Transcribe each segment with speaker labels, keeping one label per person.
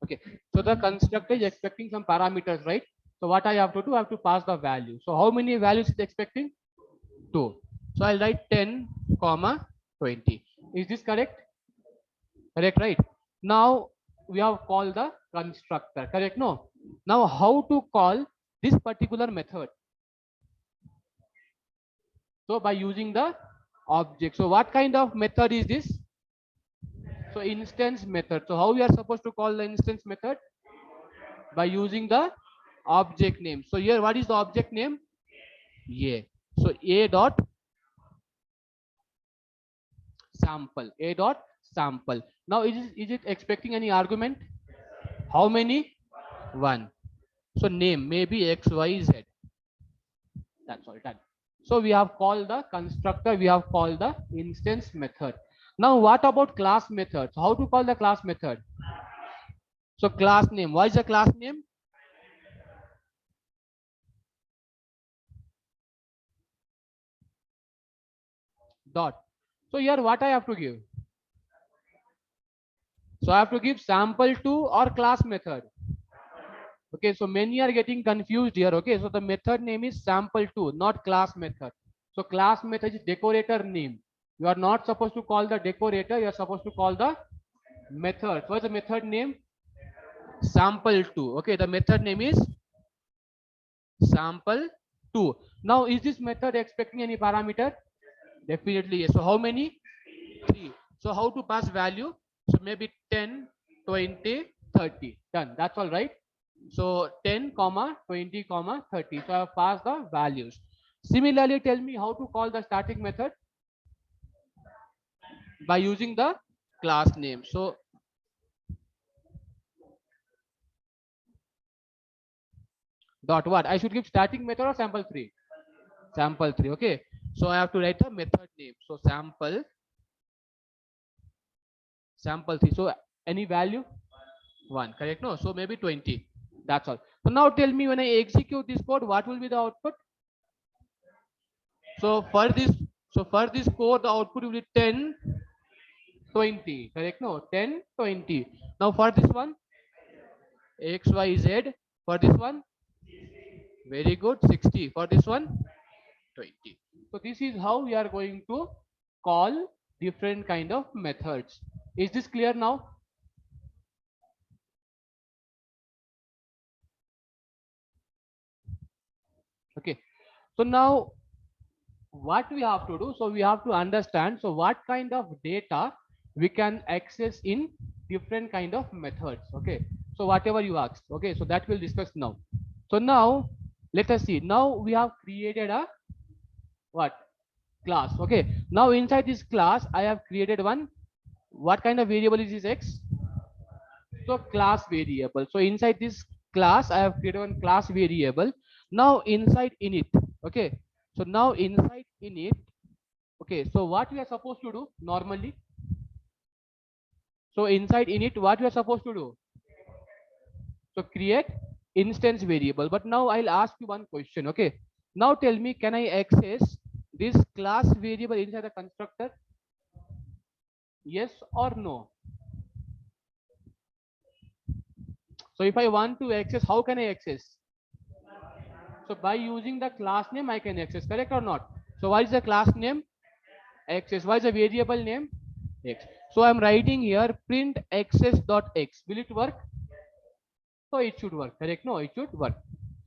Speaker 1: Okay, so the constructor is expecting some parameters, right? So what I have to do, I have to pass the value. So how many values is expecting? 2. So I'll write 10 comma 20. Is this correct? Correct, right? Now we have called the constructor, correct? No. Now how to call this particular method? So by using the object. So what kind of method is this? So instance method. So how we are supposed to call the instance method? By using the object name. So here what is the object name? A. So a dot sample. A dot sample. Now is it expecting any argument? How many? One. So name maybe X, Y, Z. That's all done. So we have called the constructor, we have called the instance method. Now what about class method? So how to call the class method? So class name. What is the class name? Dot. So here what I have to give? So I have to give sample2 or class method. Okay, so many are getting confused here. Okay, so the method name is sample2, not class method. So class method is decorator name. You are not supposed to call the decorator, you are supposed to call the method. What's the method name? Sample2. Okay, the method name is sample2. Now is this method expecting any parameter? Definitely yes. So how many? 3. So how to pass value? So maybe 10, 20, 30. Done. That's all right. So 10 comma 20 comma 30. So I have passed the values. Similarly, tell me how to call the static method? By using the class name. So dot what? I should give static method or sample3? Sample3. Okay. So I have to write the method name. So sample3. So any value? 1. Correct? No. So maybe 20. That's all. So now tell me, when I execute this code, what will be the output? So for this code, the output will be 10, 20. Correct? No, 10, 20. Now for this one, X, Y, Z. For this one, very good, 60. For this one, 20. So this is how we are going to call different kind of methods. Is this clear now? Okay. So now what we have to do, so we have to understand, so what kind of data we can access in different kind of methods. Okay, so whatever you asked, okay, so that we'll discuss now. So now let us see. Now we have created a what? Class. Okay, now inside this class I have created one. What kind of variable is this? X. So class variable. So inside this class I have created one class variable. Now inside init. Okay, so now inside init. Okay, so what we are supposed to do normally? So inside init, what we are supposed to do? So create instance variable. But now I'll ask you one question. Okay, now tell me, can I access this class variable inside the constructor? Yes or no? So if I want to access, how can I access? So by using the class name I can access, correct or not? So what is the class name? Access. What is the variable name? X. So I'm writing here print access.x. Will it work? So it should work, correct? No, it should work.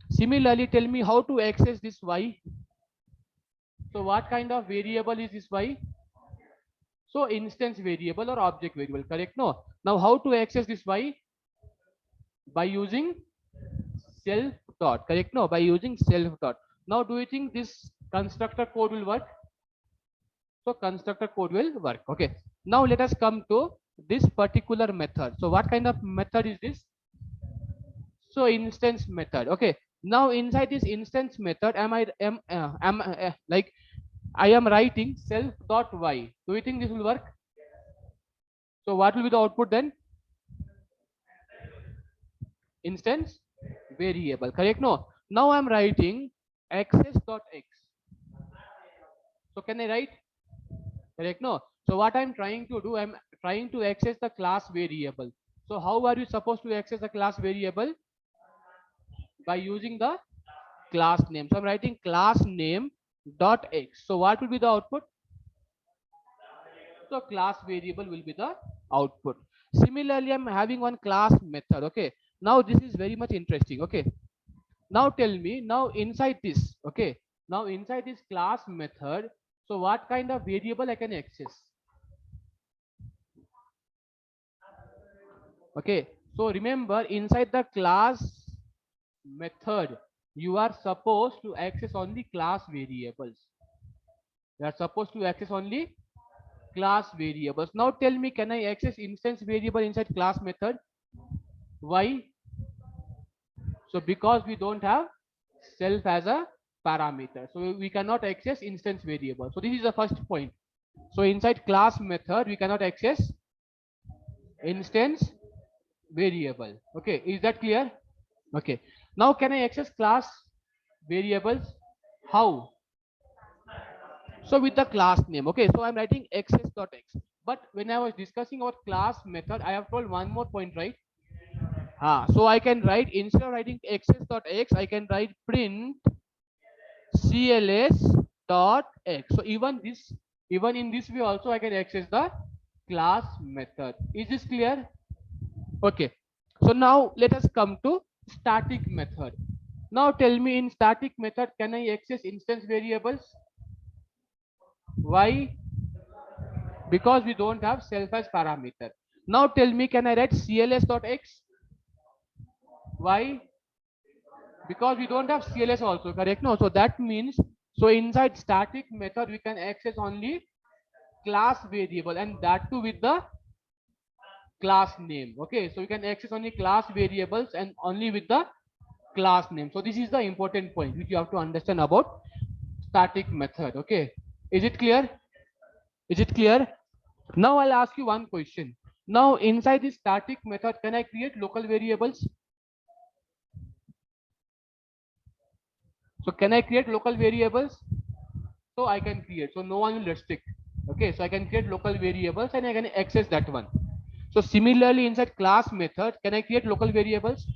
Speaker 1: Similarly, tell me how to access this y. So what kind of variable is this y? So instance variable or object variable, correct? No. Now how to access this y? By using self dot, correct? No, by using self dot. Now do you think this constructor code will work? So constructor code will work. Okay, now let us come to this particular method. So what kind of method is this? So instance method. Okay, now inside this instance method like I am writing self dot y. Do you think this will work? So what will be the output then? Instance variable, correct? No, now I'm writing access dot x. So can I write? Correct? No. So what I'm trying to do, I'm trying to access the class variable. So how are you supposed to access a class variable? By using the class name. So I'm writing class name dot x. So what will be the output? So class variable will be the output. Similarly, I'm having one class method. Okay. Now this is very much interesting. Okay. Now tell me, now inside this, okay. Now inside this class method, so what kind of variable I can access? Okay. So remember, inside the class method, you are supposed to access only class variables. You are supposed to access only class variables. Now tell me, can I access instance variable inside class method? Why? So because we don't have self as a parameter, so we cannot access instance variable. So this is the first point. So inside class method, we cannot access instance variable. Okay, is that clear? Okay. Now can I access class variables? How? So with the class name. Okay, so I'm writing access.x. But when I was discussing about class method, I have told one more point, right? So I can write, instead of writing access.x, I can write print cls.x. So even in this way also I can access the class method. Is this clear? Okay. So now let us come to static method. Now tell me, in static method, can I access instance variables? Why? Because we don't have self as parameter. Now tell me, can I write cls.x? Why? Because we don't have cls also, correct? No, so that means, so inside static method we can access only class variable, and that too with the class name. Okay, so we can access only class variables and only with the class name. So this is the important point which you have to understand about static method. Okay, is it clear? Is it clear? Now I'll ask you one question. Now inside this static method, can I create local variables? So can I create local variables? So I can create, so no one will restrict. Okay, so I can create local variables and I can access that one. So similarly inside class method, can I create local variables?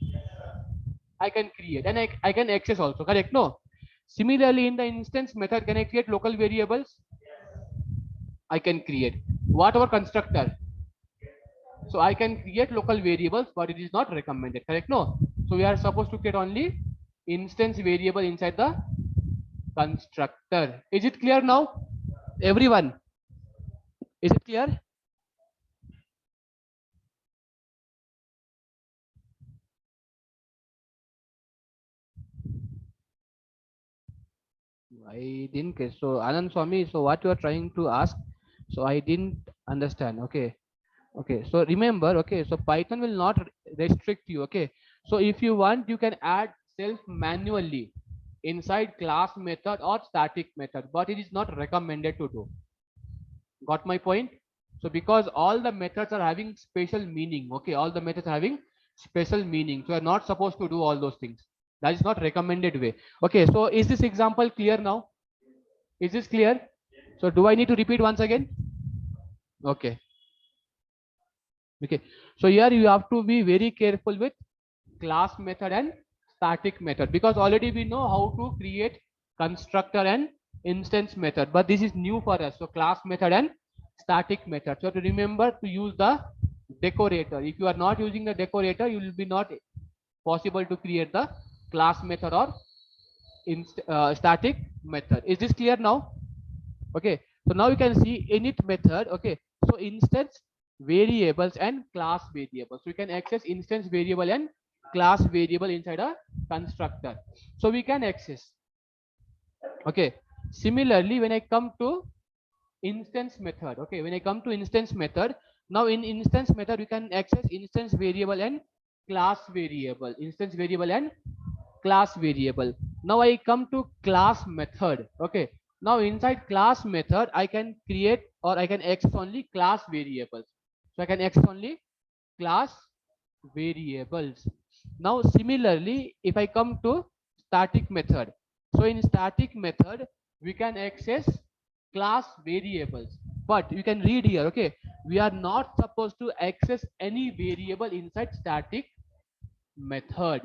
Speaker 1: I can create, and I can access also, correct? No. Similarly in the instance method, can I create local variables? I can create. What about constructor? So I can create local variables, but it is not recommended, correct? No. So we are supposed to create only instance variable inside the constructor. Is it clear now, everyone? Is it clear? I didn't get. So Anand Swami, so what you are trying to ask? So I didn't understand. Okay. Okay. So remember, okay, so Python will not restrict you. Okay. So if you want, you can add self manually inside class method or static method, but it is not recommended to do. Got my point? So because all the methods are having special meaning. Okay. All the methods are having special meaning. So you're not supposed to do all those things. That is not recommended way. Okay. So is this example clear now? Is this clear? So do I need to repeat once again? Okay. Okay. So here you have to be very careful with class method and static method, because already we know how to create constructor and instance method, but this is new for us. So class method and static method. So to remember to use the decorator. If you are not using the decorator, you will be not possible to create the class method or static method. Is this clear now? Okay, so now you can see init method. Okay, so instance variables and class variables, so we can access instance variable and class variable inside a constructor, so we can access. Okay, similarly when I come to instance method, okay, when I come to instance method, now in instance method we can access instance variable and class variable, instance variable and class variable. Now I come to class method. Okay, now inside class method I can create or I can access only class variables, so I can access only class variables. Now similarly if I come to static method, so in static method we can access class variables. But you can read here, okay, we are not supposed to access any variable inside static method.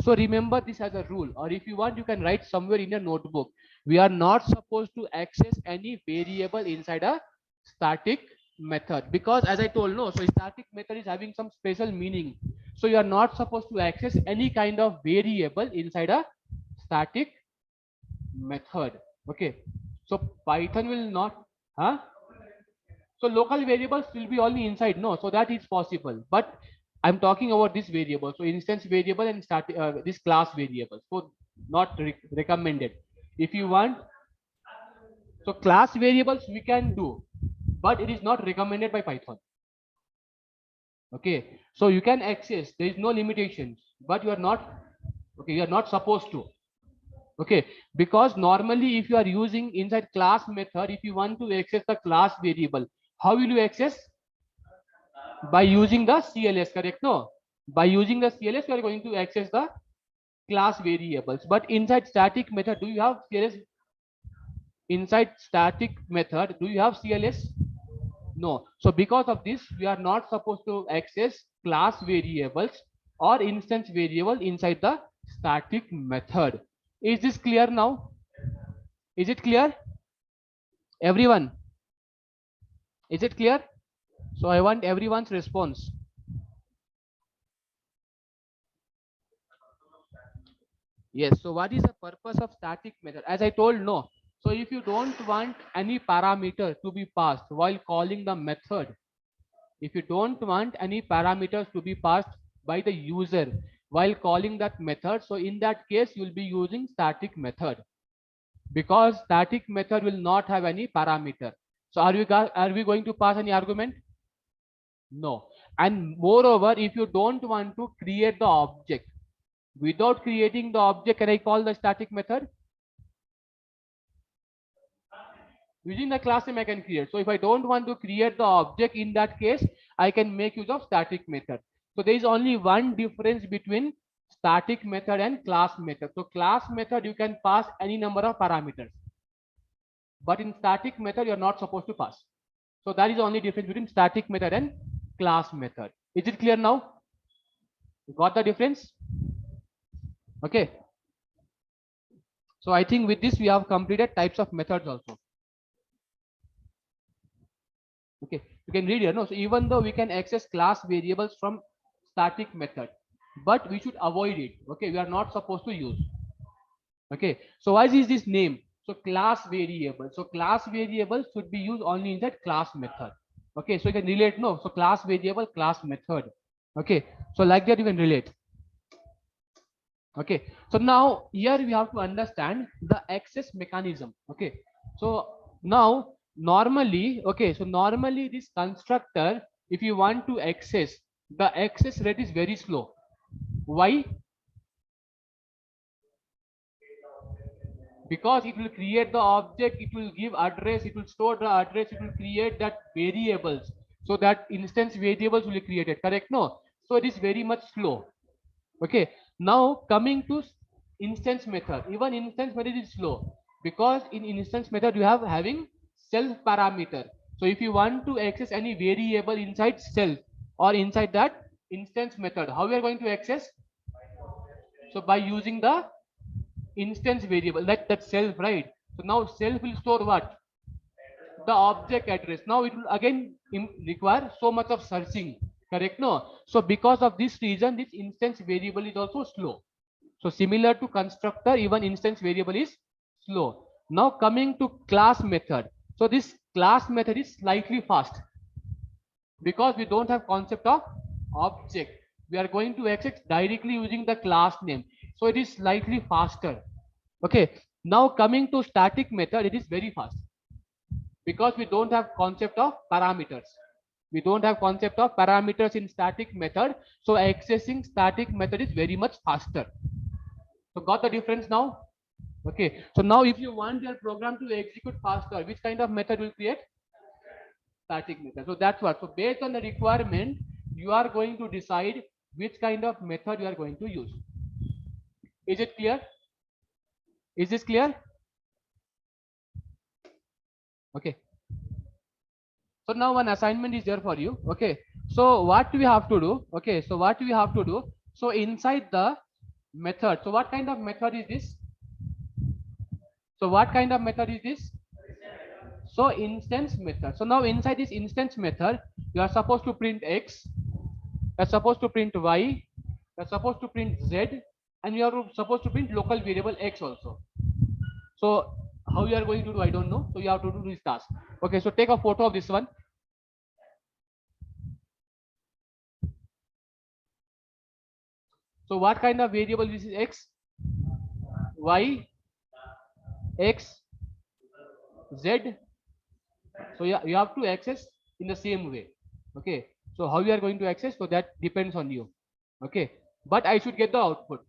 Speaker 1: So remember this as a rule, or if you want you can write somewhere in your notebook, we are not supposed to access any variable inside a static method, because as I told, no, so static method is having some special meaning. So you are not supposed to access any kind of variable inside a static method. Okay, so Python will not, huh? So local variables will be only inside, no, so that is possible. But I'm talking about this variable. So instance variable and start this class variable. So not recommended. If you want, so class variables we can do, but it is not recommended by Python. Okay, so you can access. There is no limitations, but you are not. Okay, you are not supposed to. Okay, because normally if you are using inside class method, if you want to access the class variable, how will you access? By using the CLS, correct? No, by using the CLS you are going to access the class variables. But inside static method, do you have CLS? Inside static method, do you have CLS? No. So because of this, we are not supposed to access class variables or instance variable inside the static method. Is this clear now? Is it clear, everyone? Is it clear? So I want everyone's response. Yes. So what is the purpose of static method? As I told, no. So if you don't want any parameter to be passed while calling the method, if you don't want any parameters to be passed by the user while calling that method, so in that case you will be using static method, because static method will not have any parameter. So are we going to pass any argument? No. And moreover, if you don't want to create the object, without creating the object, can I call the static method? Using the class name I can create. So if I don't want to create the object, in that case I can make use of static method. So there is only one difference between static method and class method. So class method you can pass any number of parameters, but in static method you are not supposed to pass. So that is the only difference between static method and class method. Is it clear now? You got the difference? Okay, so I think with this we have completed types of methods also. Okay, you can read here, no, so even though we can access class variables from static method, but we should avoid it. Okay, we are not supposed to use. Okay, so why is this name? So class variable, so class variables should be used only in that class method. Okay, so you can relate, no, so class variable, class method. Okay, so like that you can relate. Okay, so now here we have to understand the access mechanism. Okay, so now normally, okay, so normally this constructor, if you want to access, the access rate is very slow. Why? Because it will create the object, it will give address, it will store the address, it will create that variables, so that instance variables will be created, correct? No, so it is very much slow. Okay, now coming to instance method, even instance method is slow, because in instance method you have having self parameter. So if you want to access any variable inside self or inside that instance method, how we are going to access? So by using the instance variable, that self, right? So now self will store what? The object address. Now it will again require so much of searching, correct? No, so because of this reason this instance variable is also slow. So similar to constructor, even instance variable is slow. Now coming to class method, so this class method is slightly fast, because we don't have concept of object, we are going to access directly using the class name, so it is slightly faster. Okay, now coming to static method, it is very fast, because we don't have concept of parameters. We don't have concept of parameters in static method, so accessing static method is very much faster. So got the difference now? Okay, so now if you want your program to execute faster, which kind of method will create? Static method. So that's what, so based on the requirement you are going to decide which kind of method you are going to use. Is it clear? Is this clear? Okay, So now one assignment is there for you. Okay. So what we have to do? Okay. So what we have to do? So inside the method. So what kind of method is this? So what kind of method is this? So instance method. So now inside this instance method, you are supposed to print X, you are supposed to print Y, you are supposed to print Z, and you are supposed to print local variable X also. So how you are going to do, I don't know. So you have to do this task. Okay, so take a photo of this one. So what kind of variable this is? X, Y, X, Z. So you have to access in the same way. Okay. So how you are going to access? So that depends on you. Okay. But I should get the output.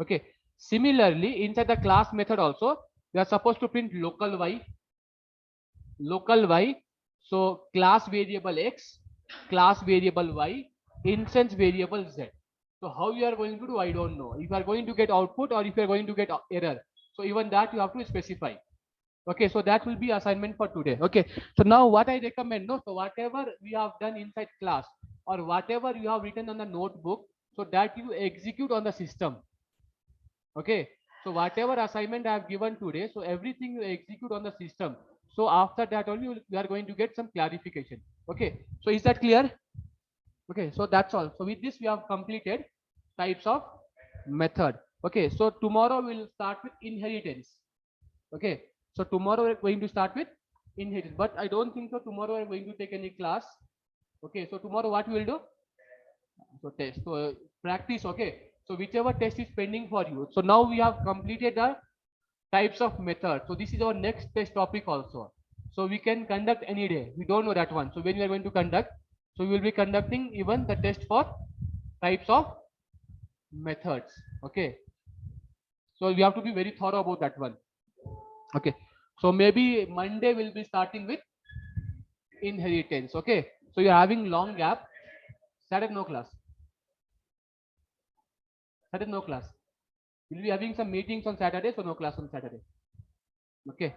Speaker 1: Okay. Similarly, inside the class method also, you are supposed to print local y. Local y. So class variable x, class variable y, instance variable z. So how you are going to do, I don't know. If you are going to get output or if you are going to get error. So even that you have to specify. Okay, so that will be assignment for today. Okay, so now what I recommend, no, so whatever we have done inside class or whatever you have written on the notebook, so that you execute on the system. Okay, so whatever assignment I have given today, so everything you execute on the system. So after that only you are going to get some clarification. Okay, so is that clear? Okay, so that's all. So with this we have completed types of method. Okay, so tomorrow we'll start with inheritance. Okay, so tomorrow we're going to start with inheritance, but I don't think so tomorrow we're going to take any class. Okay, so tomorrow what we will do? So test, so practice. Okay, so whichever test is pending for you. So now we have completed the types of method. So this is our next test topic also. So we can conduct any day. We don't know that one. So when we are going to conduct, so we will be conducting even the test for types of methods. Okay, so we have to be very thorough about that one. Okay, so maybe Monday will be starting with inheritance. Okay, so you're having long gap. Saturday no class. Saturday no class. We'll be having some meetings on Saturday, so no class on Saturday. Okay,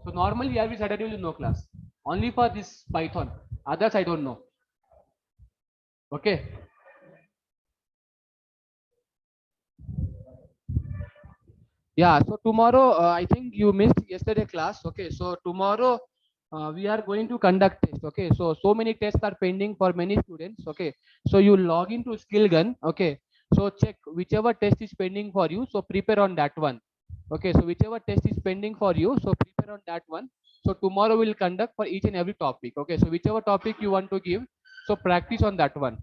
Speaker 1: so normally every Saturday will be no class. Only for this Python. Others I don't know. Okay. Yeah, so tomorrow I think you missed yesterday class. Okay, so tomorrow we are going to conduct test. Okay, so many tests are pending for many students. Okay, so you log into skill gun. Okay, so check whichever test is pending for you, so prepare on that one. Okay, so whichever test is pending for you, so prepare on that one. So tomorrow we'll conduct for each and every topic. Okay, so whichever topic you want to give, so practice on that one.